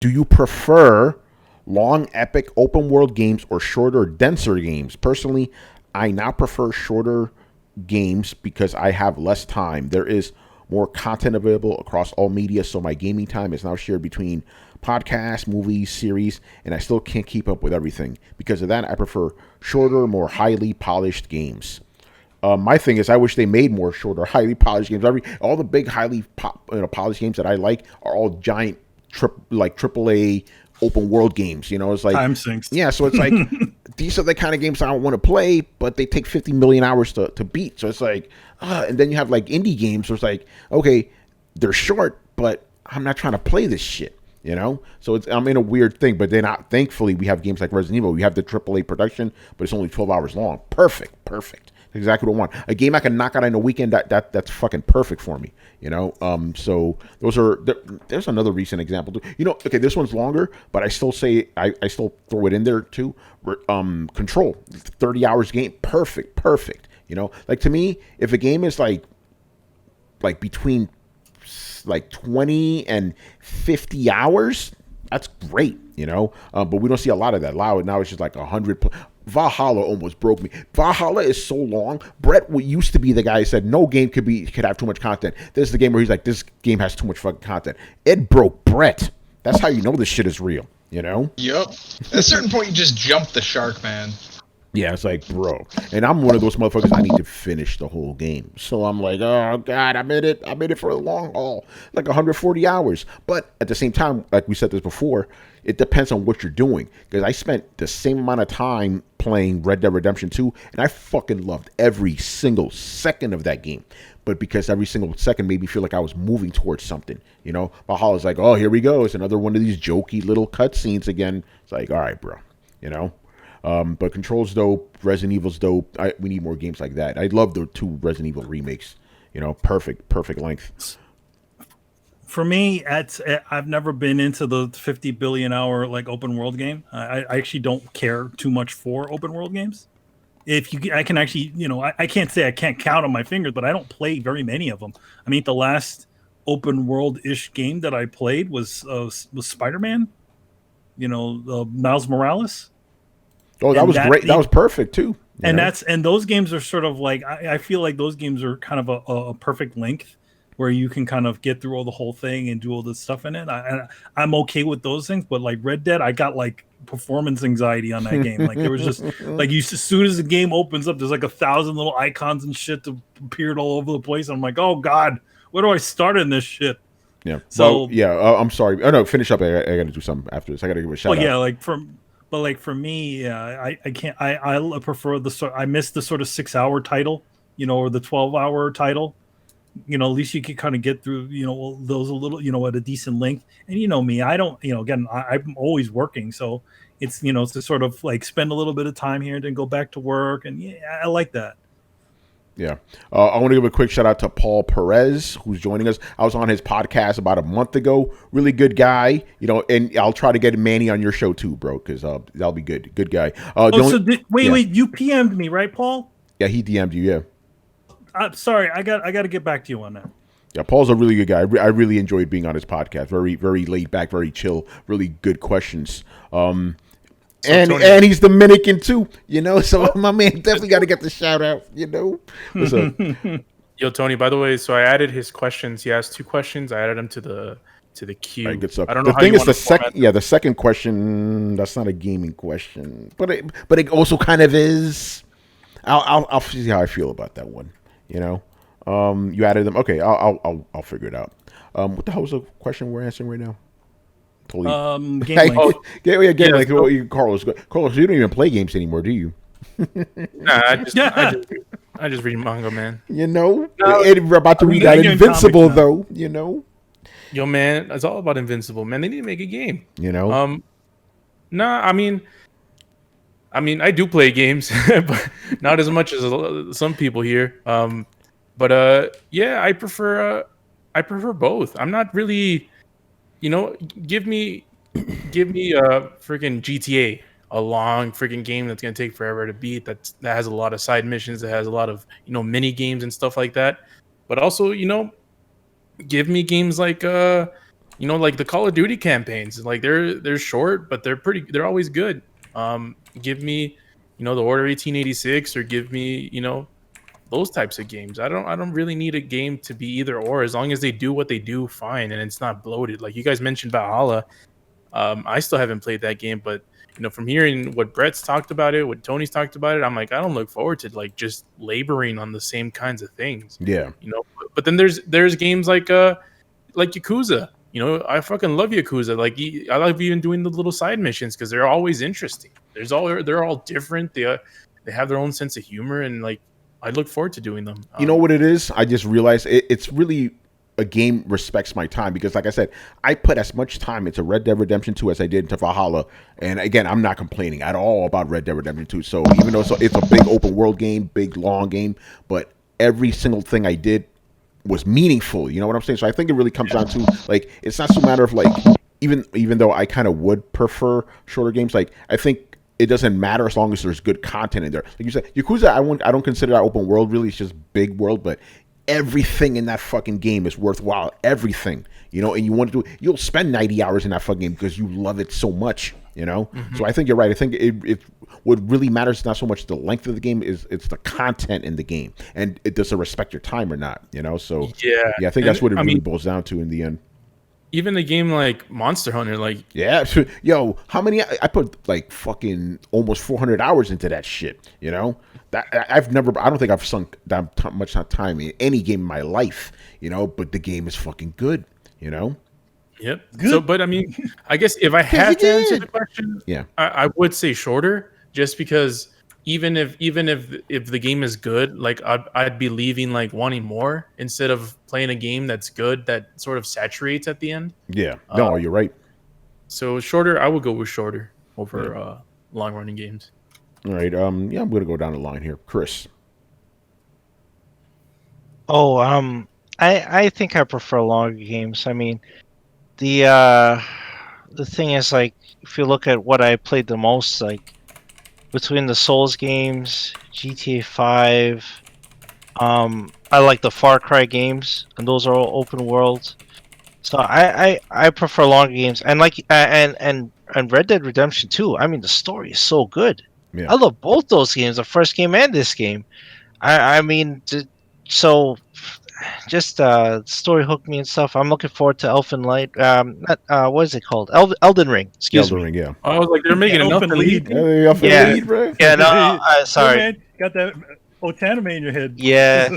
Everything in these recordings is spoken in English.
Do you prefer long, epic, open world games or shorter, denser games? Personally, I now prefer shorter games because I have less time. There is more content available across all media, so my gaming time is now shared between podcasts, movies, series, and I still can't keep up with everything. Because of that, I prefer shorter, more highly polished games. My thing is, I wish they made more shorter, highly polished games. All the big, polished games that I like are all giant, AAA open world games. It's like time sinks. Yeah, so it's like these are the kind of games I don't want to play, but they take 50 million hours to beat. So it's like, and then you have like indie games. So it's like, okay, they're short, but I'm not trying to play this shit. So I'm in a weird thing. But then, thankfully, we have games like Resident Evil. We have the AAA production, but it's only 12 hours long. Perfect. Exactly what I want. A game I can knock out in a weekend. That's fucking perfect for me. So there's another recent example too. Okay, this one's longer, but I still still throw it in there too. Control, 30 hours game, perfect. Like to me, if a game is like between like 20 and 50 hours, that's great. But we don't see a lot of that. Now it's just like 100. Valhalla almost broke me. Valhalla is so long. Brett used to be the guy who said no game could have too much content. This is the game where he's like, this game has too much fucking content. It broke Brett. That's how you know this shit is real. Yep. At a certain point, you just jump the shark, man. Yeah, it's like, bro. And I'm one of those motherfuckers, I need to finish the whole game. So I'm like, oh, God, I'm in it for a long haul. Like 140 hours. But at the same time, like we said this before, it depends on what you're doing. Because I spent the same amount of time playing Red Dead Redemption 2, and I fucking loved every single second of that game. But because every single second made me feel like I was moving towards something. Valhalla's like, oh, here we go. It's another one of these jokey little cutscenes again. It's like, all right, bro. But Control's dope. Resident Evil's dope. We need more games like that. I love the 2 Resident Evil remakes. Perfect length. For me, I've never been into the 50 billion hour like open world game. I actually don't care too much for open world games. I can actually, I can't say I can't count on my fingers, but I don't play very many of them. I mean, the last open world ish game that I played was Spider-Man. Miles Morales. Oh, that was great. That was perfect too. And those games are sort of like I feel like those games are kind of a perfect length where you can kind of get through all the whole thing and do all the stuff in it. I'm okay with those things, but like Red Dead, I got like performance anxiety on that game. Like there was just like as soon as the game opens up, there's like 1,000 little icons and shit that appeared all over the place. And I'm like, oh God, where do I start in this shit? Yeah. So I'm sorry. Oh no, finish up. I got to do something after this. I got to give a shout out. Yeah, for me, I can't. I prefer I miss the sort of 6-hour title, or the 12-hour title. At least you can kind of get through, those a little, at a decent length. And me, I don't, again, I'm always working, so it's it's to sort of like spend a little bit of time here and then go back to work, and I like that. Yeah. I want to give a quick shout out to Paul Perez, who's joining us. I was on his podcast about a month ago. Really good guy, and I'll try to get Manny on your show too, bro, because that'll be good. Good guy. Wait, you PM'd me, right, Paul? Yeah, he DM'd you, yeah. Sorry, I got to get back to you on that. Yeah, Paul's a really good guy. I really enjoyed being on his podcast. Very, very laid back, very chill, really good questions. And he's Dominican too, so my man definitely got to get the shout out, What's up? Yo, Tony, by the way, so I added his questions. He asked 2 questions. I added them to the queue. All right, good stuff. I don't know the thing is the second question, that's not a gaming question, but it also kind of is. I'll see how I feel about that one. You added them. Okay, I'll figure it out. What the hell is the question we're answering right now? Totally. Game length. Game length. Carlos, you don't even play games anymore, do you? Nah, I just read manga, man. We're about to read that Invincible, though. Yo, man, it's all about Invincible, man. They need to make a game. Nah, I mean, I do play games, but not as much as some people here. Yeah, I prefer both. I'm not really, give me a freaking GTA, a long freaking game that's gonna take forever to beat. That has a lot of side missions. That has a lot of mini games and stuff like that. But also, give me games like like the Call of Duty campaigns, like they're short, but they're always good. Give me, the Order 1886, or give me, those types of games. I don't really need a game to be either or, as long as they do what they do fine and it's not bloated. Like you guys mentioned Valhalla. I still haven't played that game, but from hearing what Brett's talked about it, what Tony's talked about it, I'm like, I don't look forward to like just laboring on the same kinds of things. Yeah. But then there's games like Yakuza. I fucking love Yakuza. Like I love even doing the little side missions because they're always interesting. They're all different. They have their own sense of humor, and like I look forward to doing them. You know what it is? I just realized it's really a game respects my time, because like I said, I put as much time into Red Dead Redemption 2 as I did into Valhalla. And again, I'm not complaining at all about Red Dead Redemption 2. So even though it's a big open world game, big long game, but every single thing I did was meaningful. You know what I'm saying? So I think it really comes down to like, it's not so matter of like, even though I kind of would prefer shorter games, like I think it doesn't matter as long as there's good content in there. Like you said, Yakuza, I don't consider that open world really. It's just big world, but everything in that fucking game is worthwhile. Everything, and you want to do, you'll spend 90 hours in that fucking game because you love it so much, Mm-hmm. So I think you're right. I think it what really matters is not so much the length of the game, it's the content in the game, and it does it respect your time or not, So yeah, I think that's what it really boils down to in the end. Even a game like Monster Hunter, like yeah, yo, how many I put like fucking almost 400 hours into that shit, That I don't think I've sunk that much time in any game in my life, but the game is fucking good, Yep. Good. So, but I mean, I guess if I had to answer the question, yeah, I would say shorter, just because even if the game is good, like I'd be leaving like wanting more instead of playing a game that's good that sort of saturates at the end. Yeah. No, you're right. So shorter, I would go with shorter over long running games. All right. I'm gonna go down the line here, Chris. I think I prefer longer games. I mean, the thing is, like, if you look at what I played the most, like between the Souls games, GTA 5, I like the Far Cry games, and those are all open world. So I prefer longer games, and like and Red Dead Redemption 2. I mean, the story is so good. Yeah. I love both those games, the first game and this game. I mean, so just story hooked me and stuff. I'm looking forward to Elfen Light. What is it called? Elden Ring. Excuse me. Ring, yeah. I was like, they're making an Elfen Lead. Yeah, lead, bro. Yeah, no, sorry. Hey, man, got that Otanime in your head. Yeah.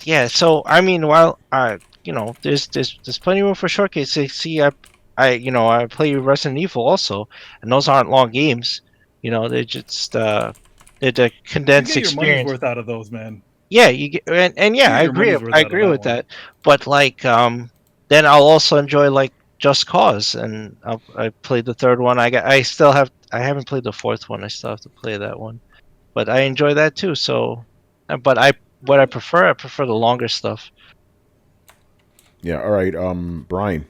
Yeah. So I mean, while there's plenty of room for showcase. See, I play Resident Evil also, and those aren't long games. They're just they're the condensed you get your experience. money's worth out of those, man. Yeah, you get, and yeah, I agree. I agree with that. But like, then I'll also enjoy like Just Cause, and I played the third one. I haven't played the fourth one. I still have to play that one, but I enjoy that too. So, but I prefer the longer stuff. Yeah. All right. Brian,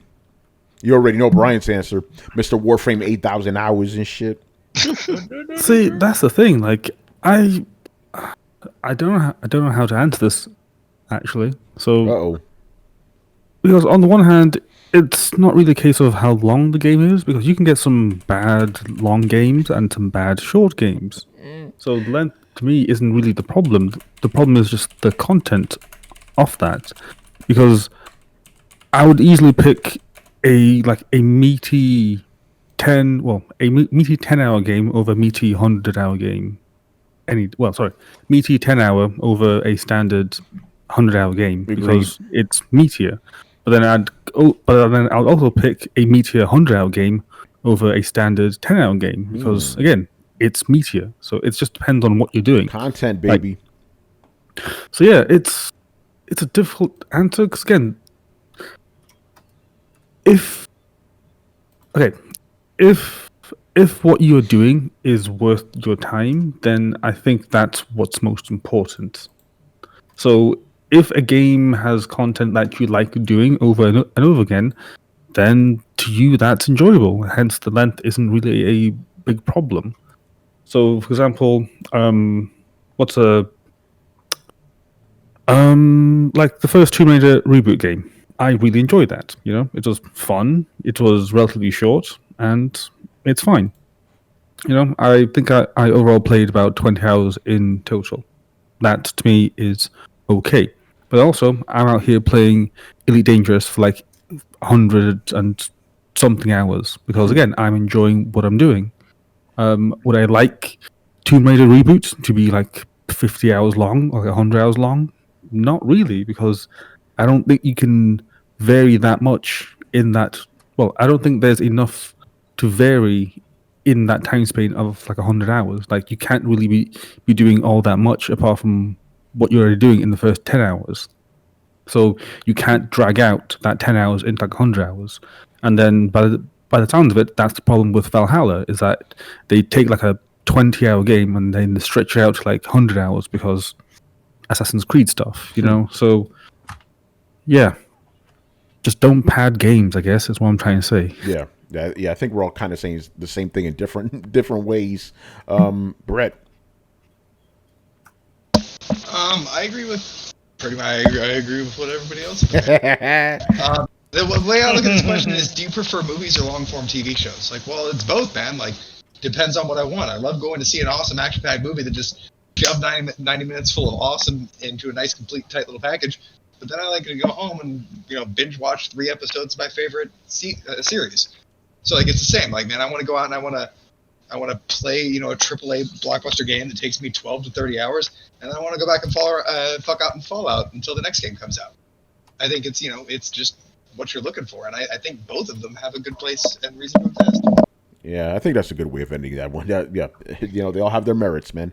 you already know Brian's answer, Mr. Warframe 8,000 hours and shit. See, that's the thing. Like, I don't know how to answer this, actually. So, because on the one hand, it's not really a case of how long the game is, because you can get some bad long games and some bad short games. So length to me isn't really the problem. The problem is just the content of that, because I would easily pick a meaty 10-hour game over a meaty 100-hour game. Meaty 10-hour over a standard 100-hour game because it's meatier. But then I'll also pick a meatier 100-hour game over a standard 10-hour game because again, it's meatier. So it just depends on what you're doing. Content, baby. So yeah, it's a difficult answer because again, if what you're doing is worth your time, then I think that's what's most important. So if a game has content that you like doing over and over again, then to you that's enjoyable. Hence, the length isn't really a big problem. So, for example, like the first Tomb Raider reboot game, I really enjoyed that. It was fun. It was relatively short, and it's fine. I think I overall played about 20 hours in total. That to me is okay. But also, I'm out here playing Elite Dangerous for like 100 and something hours because, again, I'm enjoying what I'm doing. Would I like Tomb Raider Reboot to be like 50 hours long or 100 hours long? Not really, because I don't think you can vary that much in that. Well, I don't think there's enough to vary in that time span of like 100 hours. Like, you can't really be doing all that much apart from what you're already doing in the first 10 hours. So you can't drag out that 10 hours into like 100 hours. And then by the sounds of it, that's the problem with Valhalla, is that they take like a 20-hour game and then they stretch it out to like 100 hours because Assassin's Creed stuff, So, yeah. Just don't pad games, I guess, is what I'm trying to say. Yeah. I think we're all kind of saying the same thing in different ways. Brett? I agree with pretty much. I agree with what everybody else is saying. The way I look at this question is: do you prefer movies or long-form TV shows? Like, well, it's both, man. Like, depends on what I want. I love going to see an awesome action-packed movie that just shoved 90 minutes full of awesome into a nice, complete, tight little package. But then I like to go home and binge watch 3 episodes of my favorite series. So like it's the same. Like, man, I want to go out and I want to play a AAA blockbuster game that takes me 12 to 30 hours, and then I want to go back and fuck out in Fallout until the next game comes out. I think it's it's just what you're looking for, and I think both of them have a good place and reason to exist. Yeah, I think that's a good way of ending that one. Yeah, they all have their merits, man.